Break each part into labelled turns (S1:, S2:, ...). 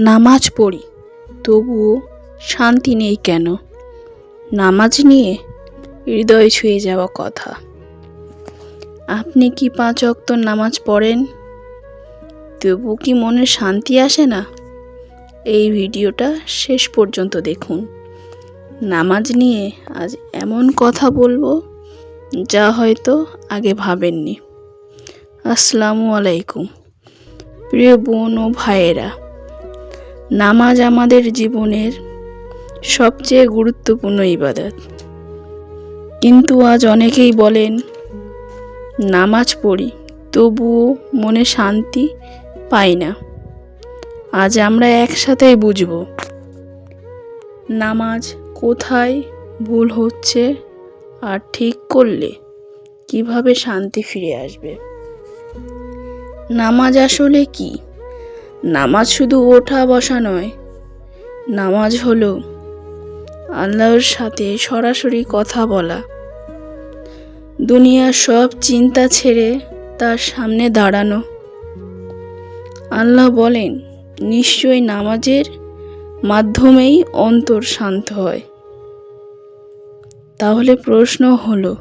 S1: নামাজ পড়ি তবুও শান্তি নেই কেন? নামাজ নিয়ে হৃদয় ছুঁয়ে যাওয়া কথা। আপনি কি 5 ওয়াক্ত নামাজ পড়েন? তবু কি মনে শান্তি আসে না? এই ভিডিওটা শেষ পর্যন্ত দেখুন। নামাজ নিয়ে আজ এমন কথা বলবো যা হয়তো আগে ভাবেননি। আসসালামু আলাইকুম প্রিয় বোন ও ভাইয়েরা, নামাজ আমাদের জীবনের সবচেয়ে গুরুত্বপূর্ণ ইবাদত। কিন্তু আজ অনেকেই বলেন নামাজ পড়ি তবুও মনে শান্তি পাই না। আজ আমরা একসাথেই বুঝব নামাজ কোথায় ভুল হচ্ছে আর ঠিক করলে কিভাবে শান্তি ফিরে আসবে। নামাজ আসলে কি? নামাজ শুধু ওঠা বসা নয়, নামাজ হলো আল্লাহর সাথে সরাসরি কথা বলা। দুনিয়ার সব চিন্তা ছেড়ে তার সামনে দাঁড়ানো। আল্লাহ বলেন, নিশ্চয়ই নামাজের মাধ্যমেই অন্তর শান্ত হয়। তাহলে প্রশ্ন হলো,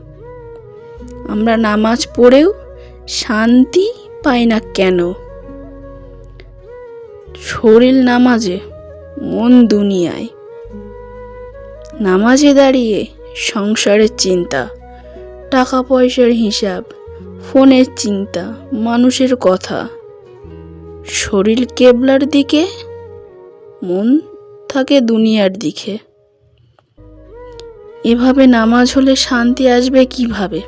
S1: আমরা নামাজ পড়েও শান্তি পাই না কেন? শরীর নামাজে, মন দুনিয়ায়। নামাজে দাঁড়িয়ে সংসারের চিন্তা, টাকা পয়সার হিসাব, ফোনের চিন্তা, মানুষের কথা। শরীর কেবলার দিকে, মন থাকে দুনিয়ার দিকে। এভাবে নামাজ হলে শান্তি আসবে কিভাবে?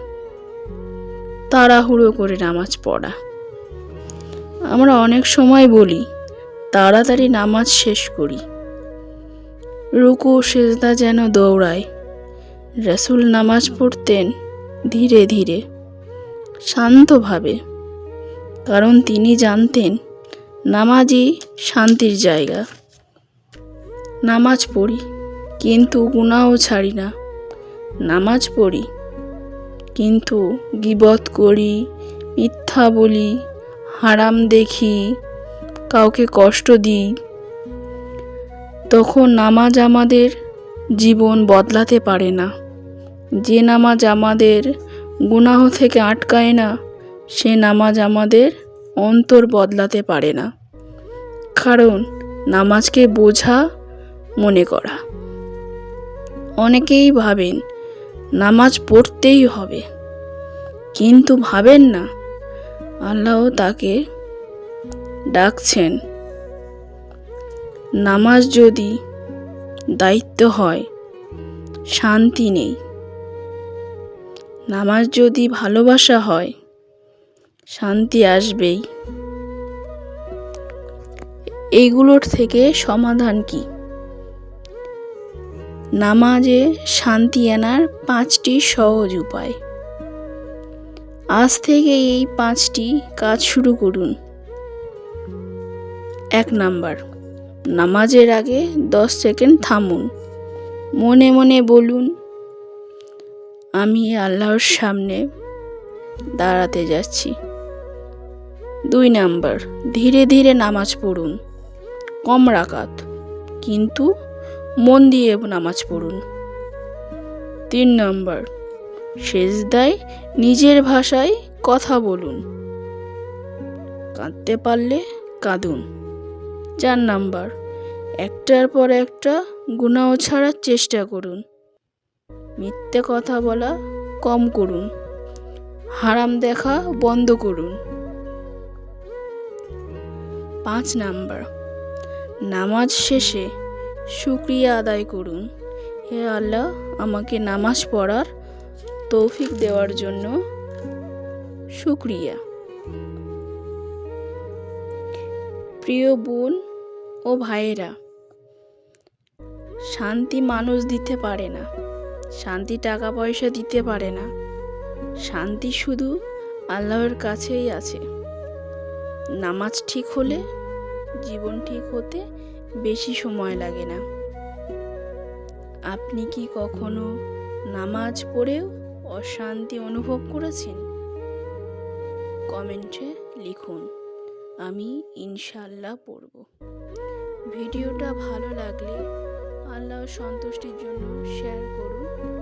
S1: তাড়াহুড়ো করে নামাজ পড়া। আমরা অনেক সময় বলি তাড়াতাড়ি নামাজ শেষ করি, রুকু সেজদা যেন দৌড়ায়। রাসূল নামাজ পড়তেন ধীরে ধীরে, শান্তভাবে, কারণ তিনি জানতেন নামাজই শান্তির জায়গা। নামাজ পড়ি কিন্তু গুনাহও ছাড়ি না। নামাজ পড়ি কিন্তু গীবত করি, মিথ্যা বলি, হারাম দেখি, কাউকে কষ্ট দিই। তখন নামাজ আমাদের জীবন বদলাতে পারে না। যে নামাজ আমাদের গুনাহ থেকে আটকায় না, সে নামাজ আমাদের অন্তর বদলাতে পারে না। কারণ নামাজকে বোঝা মনে করা। অনেকেই ভাবেন নামাজ পড়তেই হবে, কিন্তু ভাবেন না আল্লাহ তাকে ডাকছেন। নামাজ যদি দায়িত্ব হয়, শান্তি নেই। নামাজ যদি ভালোবাসা হয়, শান্তি আসবেই। এইগুলোর থেকে সমাধান কি? নামাজে শান্তি আনার 5টি সহজ উপায়। আজ থেকে এই 5টি কাজ শুরু করুন। 1 নাম্বার, নামাজের আগে 10 সেকেন্ড থামুন। মনে মনে বলুন, আমি আল্লাহর সামনে দাঁড়াতে যাচ্ছি। 2 নাম্বার, ধীরে ধীরে নামাজ পড়ুন। কম রাকাত, কিন্তু মন দিয়ে নামাজ পড়ুন। 3 নাম্বার, সেজদায় নিজের ভাষায় কথা বলুন। কাঁদতে পারলে কাঁদুন। 4 নাম্বার, একটার পর একটা গুনাহ ছাড়ার চেষ্টা করুন। মিথ্যে কথা বলা কম করুন। হারাম দেখা বন্ধ করুন। 5 নাম্বার, নামাজ শেষে শুকরিয়া আদায় করুন। হে আল্লাহ, আমাকে নামাজ পড়ার তৌফিক দেওয়ার জন্য শুকরিয়া। প্রিয় বোন ও ভাইয়েরা, শান্তি মানুষ দিতে পারে না, শান্তি টাকা পয়সা দিতে পারে না। শান্তি শুধু আল্লাহর কাছেই আছে। নামাজ ঠিক হলে জীবন ঠিক হতে বেশি সময় লাগে না। আপনি কি কখনো নামাজ পড়েও অশান্তি অনুভব করেছেন? কমেন্টে লিখুন, আমি ইনশাআল্লাহ পড়ব। ভিডিওটা ভালো লাগলে আল্লাহর সন্তুষ্টির জন্য শেয়ার করুন।